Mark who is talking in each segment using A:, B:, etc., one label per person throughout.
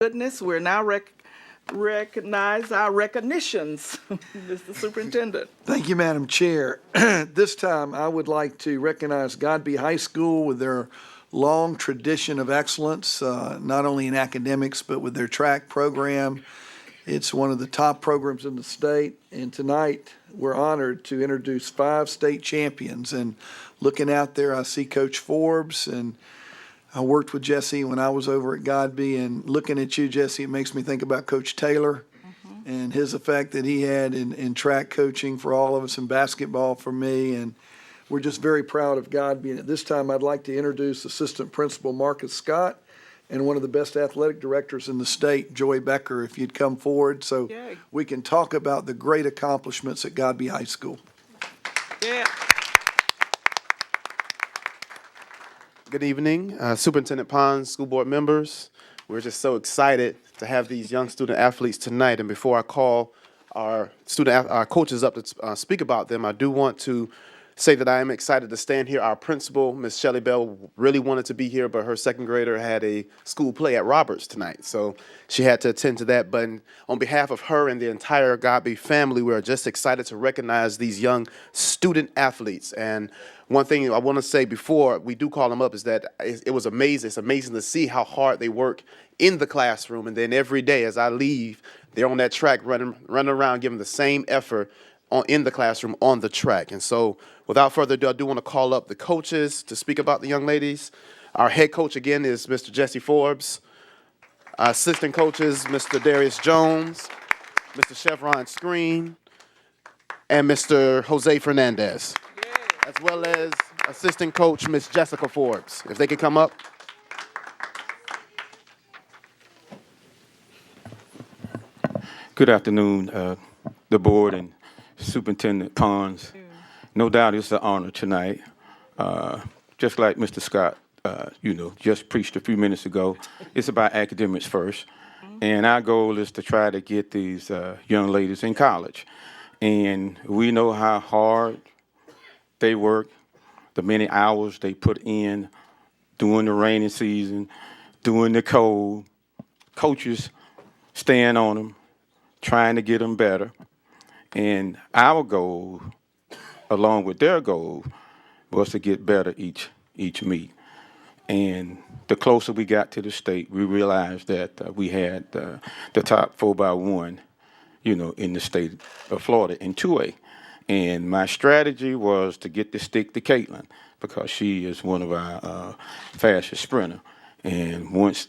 A: Goodness, we're now recognize our recognitions, Mr. Superintendent.
B: Thank you, Madam Chair. This time, I would like to recognize Godby High School with their long tradition of excellence, not only in academics, but with their track program. It's one of the top programs in the state, and tonight, we're honored to introduce 5 state champions. And looking out there, I see Coach Forbes, and I worked with Jesse when I was over at Godby, and looking at you, Jesse, it makes me think about Coach Taylor and his effect that he had in track coaching for all of us and basketball for me. And we're just very proud of Godby. And at this time, I'd like to introduce Assistant Principal Marcus Scott and one of the best athletic directors in the state, Joy Becker, if you'd come forward so
A: Yay.
B: we can talk about the great accomplishments at Godby High School.
A: Yeah.
C: Good evening, Superintendent Pons, school board members. We're just so excited to have these young student athletes tonight. And before I call our coaches up to speak about them, I do want to say that I am excited to stand here. Our principal, Ms. Shelley Bell, really wanted to be here, but her second grader had a school play at Roberts tonight, so she had to attend to that. But on behalf of her and the entire Godby family, we are just excited to recognize these young student athletes. And one thing I want to say before we do call them up is that it was amazing. It's amazing to see how hard they work in the classroom, and then every day as I leave, they're on that track running around, giving the same effort in the classroom on the track. And so without further ado, I do want to call up the coaches to speak about the young ladies. Our head coach again is Mr. Jesse Forbes. Our assistant coaches, Mr. Darius Jones, Mr. Chevron Screen, and Mr. Jose Fernandez, as well as assistant coach, Ms. Jessica Forbes. If they could come up.
D: Good afternoon, the board and Superintendent Pons. No doubt it's an honor tonight. Just like Mr. Scott, just preached a few minutes ago, it's about academics first. And our goal is to try to get these young ladies in college. And we know how hard they work, the many hours they put in during the rainy season, during the cold. Coaches stand on them, trying to get them better. And our goal, along with their goal, was to get better each meet. And the closer we got to the state, we realized that we had the top 4x1, in the state of Florida in 2A. And my strategy was to get the stick to Caitlin because she is one of our fastest sprinter. And once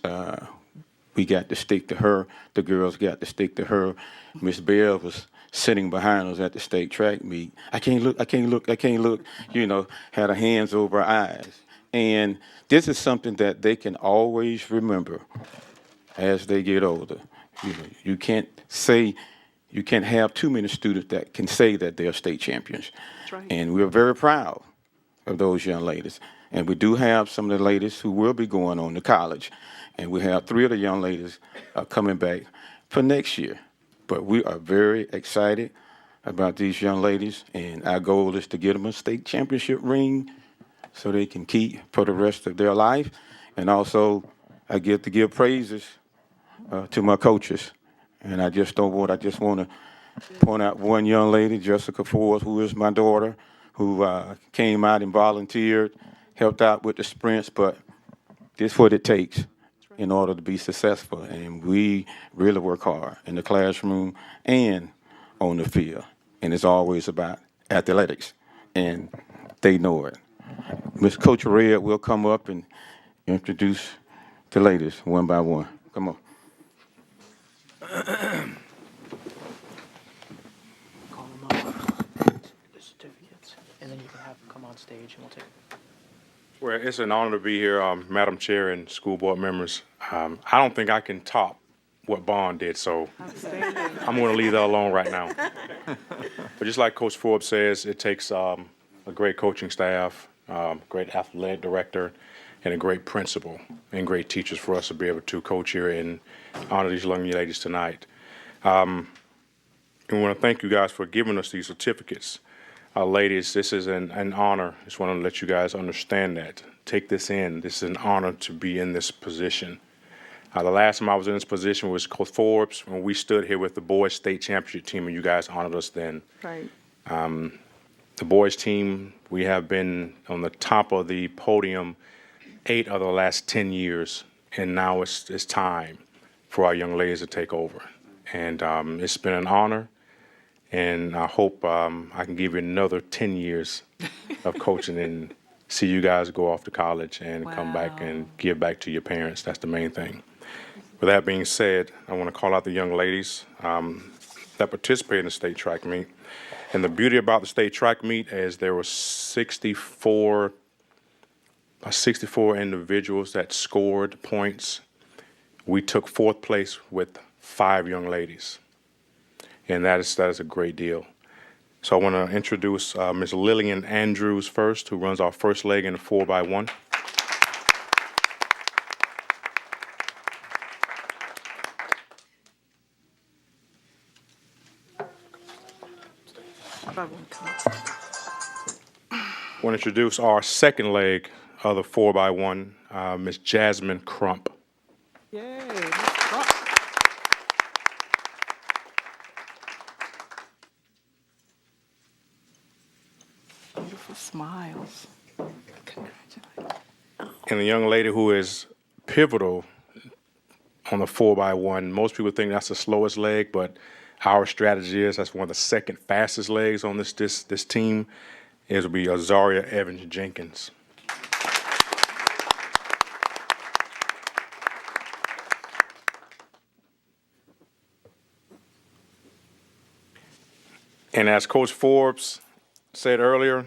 D: we got to stick to her, the girls got to stick to her. Miss Bell was sitting behind us at the state track meet. I can't look, had her hands over her eyes. And this is something that they can always remember as they get older. You can't have too many students that can say that they're state champions.
A: That's right.
D: And we're very proud of those young ladies. And we do have some of the ladies who will be going on to college. And we have 3 of the young ladies coming back for next year. But we are very excited about these young ladies, and our goal is to get them a state championship ring so they can keep for the rest of their life. And also, I get to give praises to my coaches. And I just want to point out one young lady, Jessica Ford, who is my daughter, who came out and volunteered, helped out with the sprints, but this is what it takes in order to be successful. And we really work hard in the classroom and on the field. And it's always about athletics, and they know it. Miss Coach Red will come up and introduce the ladies one by one. Come on.
E: Call them up, the certificates, and then you can have them come on stage and we'll take them.
F: Well, it's an honor to be here, Madam Chair and school board members. I don't think I can top what Bond did, so I'm going to leave that alone right now. But just like Coach Forbes says, it takes a great coaching staff, great athletic director, and a great principal and great teachers for us to be able to coach here and honor these young ladies tonight. And we want to thank you guys for giving us these certificates. Ladies, this is an honor. Just want to let you guys understand that. Take this in. This is an honor to be in this position. The last time I was in this position was Coach Forbes when we stood here with the boys state championship team, and you guys honored us then.
A: Right.
F: The boys team, we have been on the top of the podium 8 of the last 10 years, and now it's time for our young ladies to take over. And it's been an honor, and I hope I can give you another 10 years of coaching and see you guys go off to college and come back and give back to your parents. That's the main thing. With that being said, I want to call out the young ladies that participate in the state track meet. And the beauty about the state track meet is there were 64 individuals that scored points. We took 4th place with 5 young ladies, and that is a great deal. So I want to introduce Ms. Lillian Andrews first, who runs our first leg in the 4x1. I want to introduce our second leg of the 4x1, Ms. Jasmine Crump.
A: Yay. Miss Crump. Beautiful smiles. Congratulations.
F: And the young lady who is pivotal on the 4x1, most people think that's the slowest leg, but our strategy is that's one of the second fastest legs on this team. It will be Azaria Evans Jenkins. And as Coach Forbes said earlier,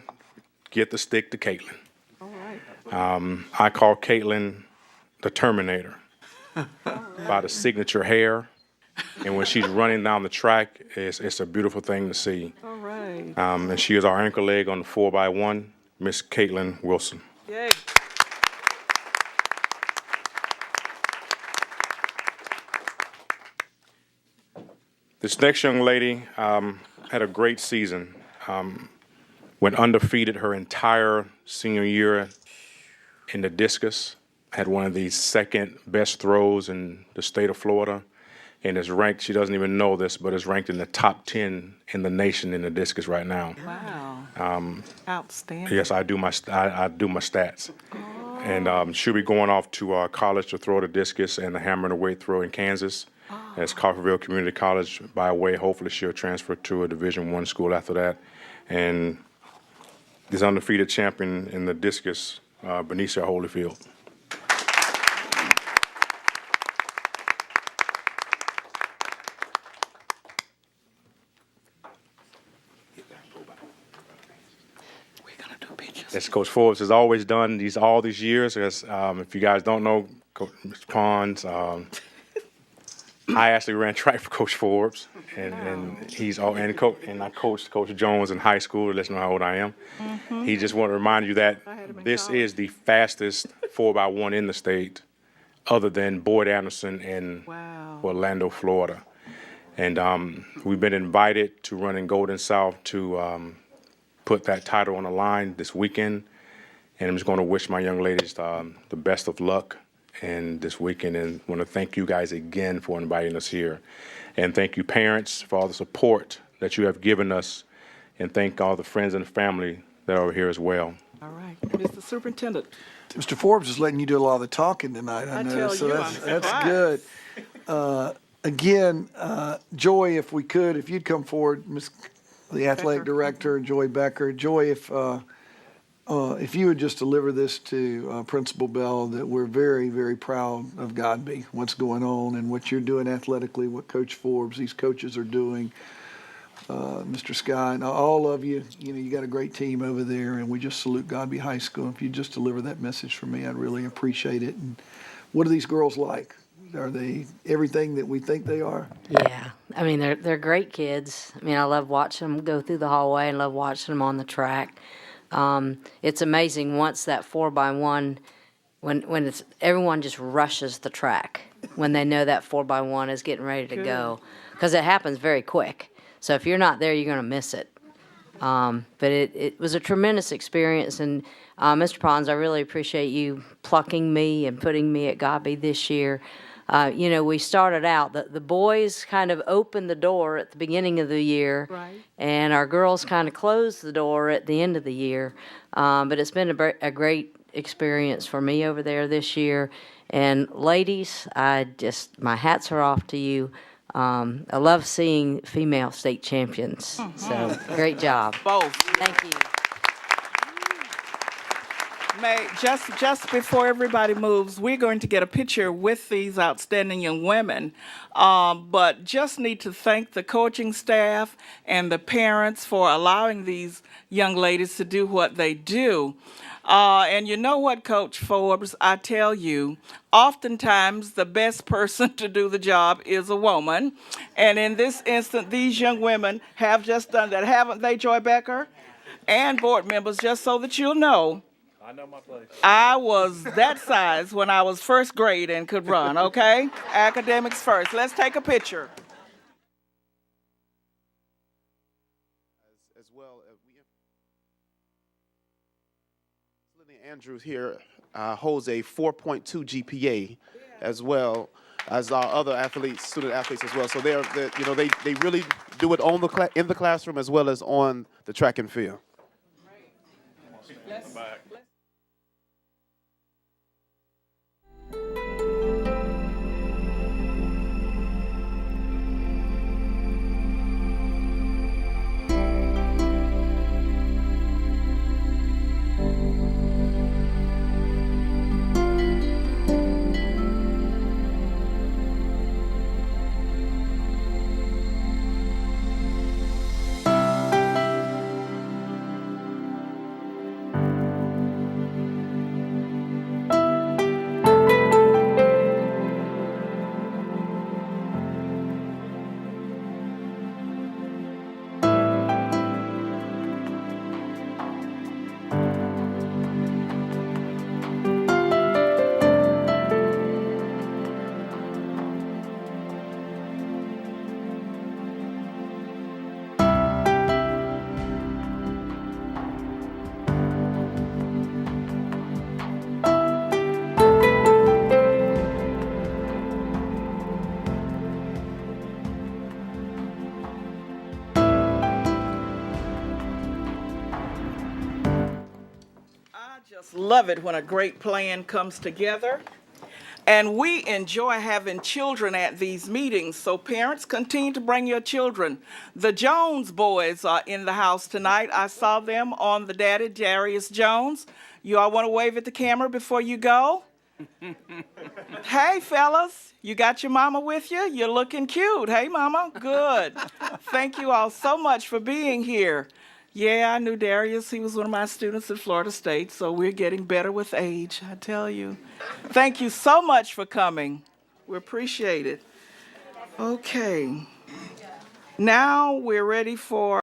F: get the stick to Caitlin.
A: All right.
F: I call Caitlin the Terminator by the signature hair. And when she's running down the track, it's a beautiful thing to see.
A: All right.
F: And she is our anchor leg on the 4x1, Miss Caitlin Wilson.
A: Yay.
F: This next young lady had a great season. Went undefeated her entire senior year in the discus. Had one of the second best throws in the state of Florida. And is ranked, she doesn't even know this, but is ranked in the top 10 in the nation in the discus right now.
A: Wow. Outstanding.
F: Yes, I do my stats. And she'll be going off to college to throw the discus and the hammer and the weight throw in Kansas. It's Coffeyville Community College. By way, hopefully she'll transfer to a Division I school after that. And this undefeated champion in the discus, Benicia Holyfield. As Coach Forbes has always done all these years, as, if you guys don't know, Mr. Pons, I actually ran track for Coach Forbes, and I coached Coach Jones in high school. Let's know how old I am. He just wanted to remind you that this is the fastest 4x1 in the state, other than Boyd Anderson in Orlando, Florida. And we've been invited to run in Golden South to put that title on the line this weekend, and I'm just going to wish my young ladies the best of luck in this weekend, and want to thank you guys again for inviting us here, and thank you parents for all the support that you have given us, and thank all the friends and family that are here as well.
A: All right. Mr. Superintendent.
B: Mr. Forbes is letting you do a lot of the talking tonight, I know,
A: tell
B: so
A: you,
B: that's
A: I'm
B: good. Again, Joy, if you'd come forward, the athletic director, Joy Becker. Joy, if you would just deliver this to Principal Bell, that we're very, very proud of Godby, what's going on and what you're doing athletically, what Coach Forbes, these coaches are doing, Mr. Scott, and all of you. You know, you got a great team over there, and we just salute Godby High School. If you just deliver that message for me, I'd really appreciate it. And what are these girls like? Are they everything that we think they are?
G: Yeah, I mean they're great kids. I mean I love watching them go through the hallway and love watching them on the track. It's amazing once that 4x1, when it's everyone just rushes the track when they know that 4x1 is getting ready to go, because it happens very quick. So if you're not there, you're gonna miss it. But it was a tremendous experience, and Mr. Pons, I really appreciate you plucking me and putting me at Godby this year. We started out, the boys kind of opened the door at the beginning of the year.
A: Right.
G: And our girls kind of closed the door at the end of the year. But it's been a great experience for me over there this year. And ladies, my hats are off to you. I love seeing female state champions. So great job.
A: Both.
G: Thank you.
A: May, just before everybody moves, we're going to get a picture with these outstanding young women. But just need to thank the coaching staff and the parents for allowing these young ladies to do what they do. And you know what, Coach Forbes, I tell you, oftentimes the best person to do the job is a woman. And in this instance, these young women have just done that, haven't they, Joy Becker? And board members, just so that you'll know. I know my place. I was that size when I was first grade and could run, okay? Academics first. Let's take a picture.
C: As well, Lily Andrews here holds a 4.2 GPA, as well as our other athletes, student athletes as well. So they really do it in the classroom as well as on the track and field.
A: Just love it when a great plan comes together. And we enjoy having children at these meetings, so parents, continue to bring your children. The Jones boys are in the house tonight. I saw them on the daddy, Darius Jones. You all want to wave at the camera before you go? Hey, fellas, you got your mama with you? You're looking cute. Hey, mama, good. Thank you all so much for being here. Yeah, I knew Darius. He was one of my students at Florida State, so we're getting better with age, I tell you. Thank you so much for coming. We appreciate it. Okay. Now we're ready for